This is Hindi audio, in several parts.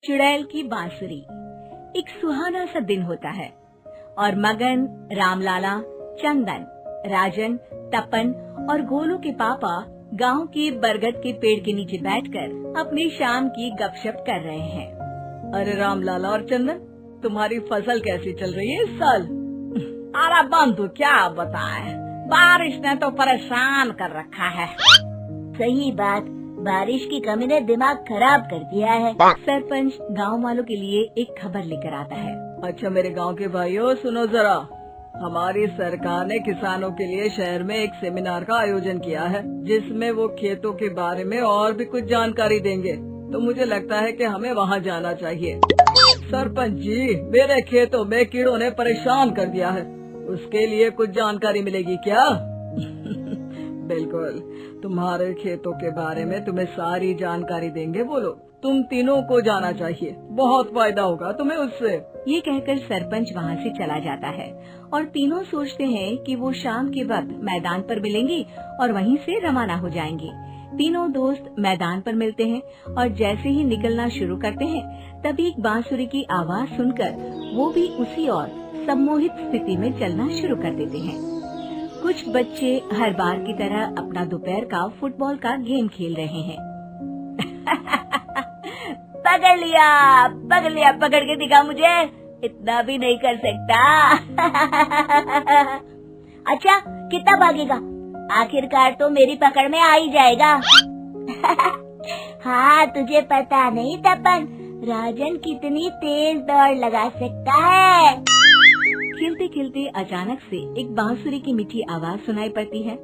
चुड़ैल की बांसुरी। एक सुहाना सा दिन होता है और मगन, रामलाला, चंदन, राजन, तपन और गोलू के पापा गांव के बरगद के पेड़ के नीचे बैठकर अपनी शाम की गपशप कर रहे हैं। अरे रामलाला और चंदन, तुम्हारी फसल कैसी चल रही है इस साल? अरे बंधु क्या बताए, बारिश ने तो परेशान कर रखा है। सही बात, बारिश की कमी ने दिमाग खराब कर दिया है। सरपंच गांव वालों के लिए एक खबर लेकर आता है। अच्छा मेरे गांव के भाइयों, सुनो जरा, हमारी सरकार ने किसानों के लिए शहर में एक सेमिनार का आयोजन किया है, जिसमें वो खेतों के बारे में और भी कुछ जानकारी देंगे। तो मुझे लगता है कि हमें वहाँ जाना चाहिए। सरपंच जी, मेरे खेतों में कीड़ों ने परेशान कर दिया है, उसके लिए कुछ जानकारी मिलेगी क्या? बिल्कुल, तुम्हारे खेतों के बारे में तुम्हें सारी जानकारी देंगे वो लोग। तुम तीनों को जाना चाहिए, बहुत फायदा होगा तुम्हें उससे। ये कहकर सरपंच वहाँ से चला जाता है और तीनों सोचते हैं कि वो शाम के वक्त मैदान पर मिलेंगे और वहीं से रवाना हो जाएंगे। तीनों दोस्त मैदान पर मिलते हैं और जैसे ही निकलना शुरू करते हैं तभी एक बांसुरी की आवाज सुनकर वो भी उसी ओर सम्मोहित स्थिति में चलना शुरू कर देते हैं। कुछ बच्चे हर बार की तरह अपना दोपहर का फुटबॉल का गेम खेल रहे हैं। पकड़ लिया, पकड़ के दिखा मुझे, इतना भी नहीं कर सकता। अच्छा, कितना भागेगा? आखिरकार तो मेरी पकड़ में आ ही जाएगा। हाँ, तुझे पता नहीं तपन, राजन कितनी तेज दौड़ लगा सकता है। खेलते खेलते अचानक से एक बांसुरी की मीठी आवाज सुनाई पड़ती है।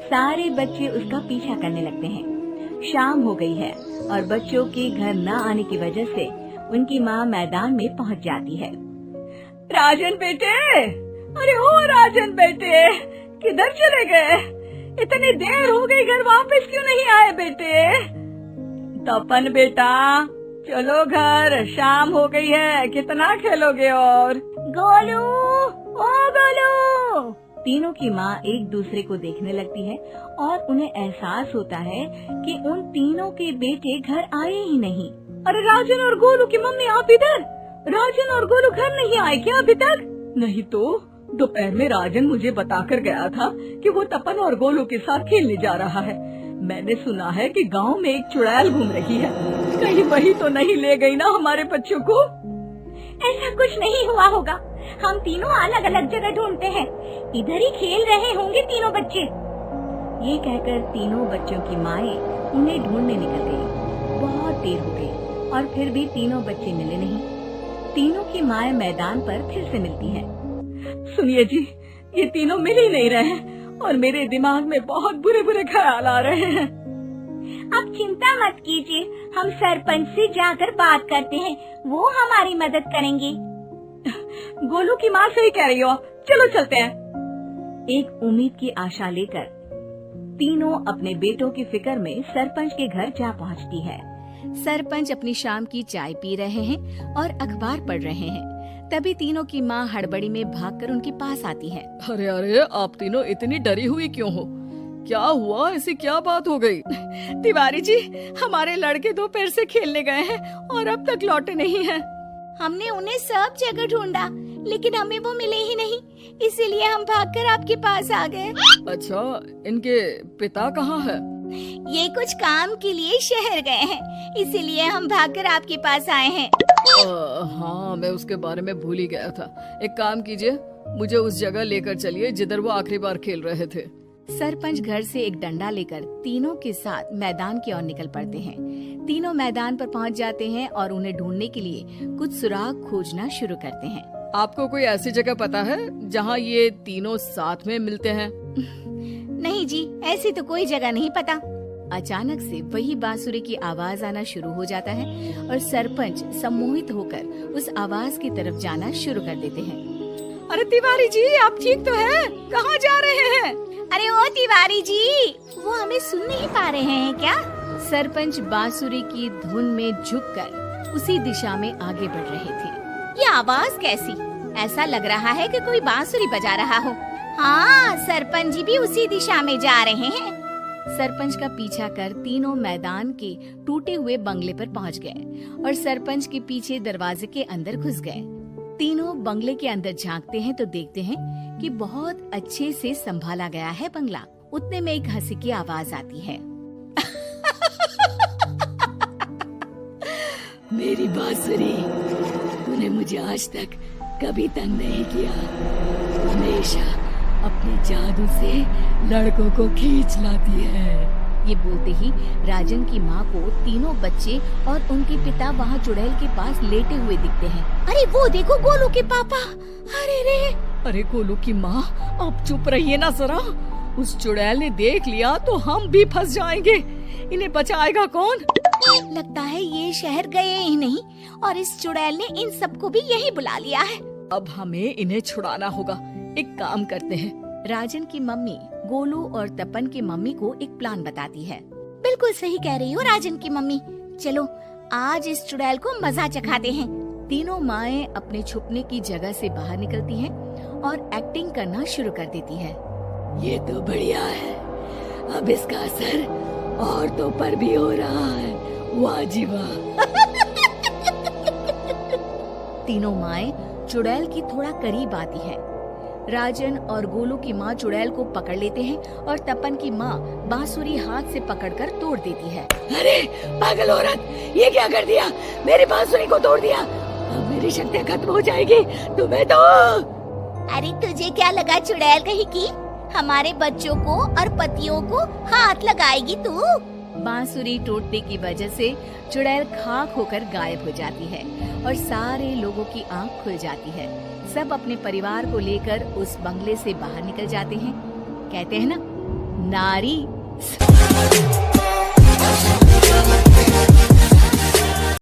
सारे बच्चे उसका पीछा करने लगते हैं। शाम हो गई है और बच्चों के घर न आने की वजह से उनकी माँ मैदान में पहुँच जाती है। राजन बेटे, अरे ओ राजन बेटे, किधर चले गए? इतनी देर हो गई, घर वापस क्यों नहीं आए बेटे? तपन बेटा, चलो घर, शाम हो गई है, कितना खेलोगे? और गोलू, ओ गोलू! तीनों की माँ एक दूसरे को देखने लगती है और उन्हें एहसास होता है कि उन तीनों के बेटे घर आए ही नहीं। अरे राजन और गोलू की मम्मी, आप इधर? राजन और गोलू घर नहीं आए क्या अभी तक? नहीं तो दोपहर में राजन मुझे बताकर गया था कि वो तपन और गोलू के साथ खेलने जा रहा है। मैंने सुना है कि गांव में एक चुड़ैल घूम रही है, कहीं वही तो नहीं ले गई ना हमारे बच्चों को? ऐसा कुछ नहीं हुआ होगा, हम तीनों अलग अलग जगह ढूंढते हैं, इधर ही खेल रहे होंगे तीनों बच्चे। ये कहकर तीनों बच्चों की माएं उन्हें ढूंढने निकल गयी। बहुत देर हो गई और फिर भी तीनों बच्चे मिले नहीं। तीनों की माएं मैदान पर फिर से मिलती हैं। सुनिए जी, ये तीनों मिल ही नहीं रहे और मेरे दिमाग में बहुत बुरे बुरे ख्याल आ रहे हैं। आप चिंता मत कीजिए, हम सरपंच से जाकर बात करते हैं, वो हमारी मदद करेंगे। गोलू की माँ सही कह रही हो, चलो चलते हैं। एक उम्मीद की आशा लेकर तीनों अपने बेटों की फिक्र में सरपंच के घर जा पहुंचती है। सरपंच अपनी शाम की चाय पी रहे हैं और अखबार पढ़ रहे हैं। तभी तीनों की माँ हड़बड़ी में भागकर उनके पास आती है। अरे अरे, आप तीनों इतनी डरी हुई क्यों हो? क्या हुआ? ऐसी क्या बात हो गई? तिवारी जी, हमारे लड़के दोपहर से खेलने गए हैं और अब तक लौटे नहीं हैं। हमने उन्हें सब जगह ढूंढा, लेकिन हमें वो मिले ही नहीं, इसीलिए हम भागकर आपके पास आ गए। अच्छा, इनके पिता कहाँ है? ये कुछ काम के लिए शहर गए हैं, इसीलिए हम भागकर आपके पास आए हैं। हाँ, मैं उसके बारे में भूल ही गया था। एक काम कीजिए, मुझे उस जगह लेकर चलिए जिधर वो आखिरी बार खेल रहे थे। सरपंच घर से एक डंडा लेकर तीनों के साथ मैदान की ओर निकल पड़ते हैं। तीनों मैदान पर पहुंच जाते हैं और उन्हें ढूंढने के लिए कुछ सुराग खोजना शुरू करते हैं। आपको कोई ऐसी जगह पता है जहां ये तीनों साथ में मिलते हैं? नहीं जी, ऐसी तो कोई जगह नहीं पता। अचानक से वही बांसुरी की आवाज आना शुरू हो जाता है और सरपंच सम्मोहित होकर उस आवाज की तरफ जाना शुरू कर देते हैं। अरे तिवारी जी, आप ठीक तो हैं? कहाँ जा रहे हैं? अरे ओ तिवारी जी, वो हमें सुन नहीं पा रहे हैं क्या? सरपंच बांसुरी की धुन में झुककर उसी दिशा में आगे बढ़ रहे थे। ये आवाज कैसी? ऐसा लग रहा है कि कोई बांसुरी बजा रहा हो। हाँ, सरपंच जी भी उसी दिशा में जा रहे हैं। सरपंच का पीछा कर तीनों मैदान के टूटे हुए बंगले पर पहुंच गए और सरपंच के पीछे दरवाजे के अंदर घुस गए। तीनों बंगले के अंदर झांकते हैं तो देखते हैं कि बहुत अच्छे से संभाला गया है बंगला। उतने में एक हंसी की आवाज आती है। मेरी बांसुरी, तूने मुझे आज तक कभी तंग नहीं किया, हमेशा अपने जादू से लड़कों को खींच लाती है। ये बोलते ही राजन की माँ को तीनों बच्चे और उनके पिता वहाँ चुड़ैल के पास लेटे हुए दिखते हैं। अरे वो देखो गोलू के पापा। अरे रे, अरे गोलू की माँ, आप चुप रहिए ना जरा। उस चुड़ैल ने देख लिया तो हम भी फंस जाएंगे। इन्हें बचाएगा कौन? लगता है ये शहर गए ही नहीं और इस चुड़ैल ने इन सबको भी यही बुला लिया है। अब हमें इन्हें छुड़ाना होगा। एक काम करते हैं। राजन की मम्मी गोलू और तपन की मम्मी को एक प्लान बताती है। बिल्कुल सही कह रही हो राजन की मम्मी। चलो आज इस चुड़ैल को मजा चखाते हैं। तीनों माएं अपने छुपने की जगह से बाहर निकलती हैं और एक्टिंग करना शुरू कर देती है। ये तो बढ़िया है, अब इसका असर औरतों पर भी हो रहा है। वाह जी वाह। तीनों माएं चुड़ैल की थोड़ा करीब आती है। राजन और गोलू की माँ चुड़ैल को पकड़ लेते हैं और तपन की माँ बांसुरी हाथ से पकड़कर तोड़ देती है। अरे पागल औरत, ये क्या कर दिया? मेरी बांसुरी को तोड़ दिया। अब मेरी शक्तियाँ खत्म हो जाएगी। तुम्हें तो अरे तुझे क्या लगा चुड़ैल कहीं की हमारे बच्चों को और पतियों को हाथ लगाएगी तू? बांसुरी टूटने की वजह से चुड़ैल खाक होकर गायब हो जाती है और सारे लोगों की आंख खुल जाती है। सब अपने परिवार को लेकर उस बंगले से बाहर निकल जाते हैं। कहते हैं ना, नारी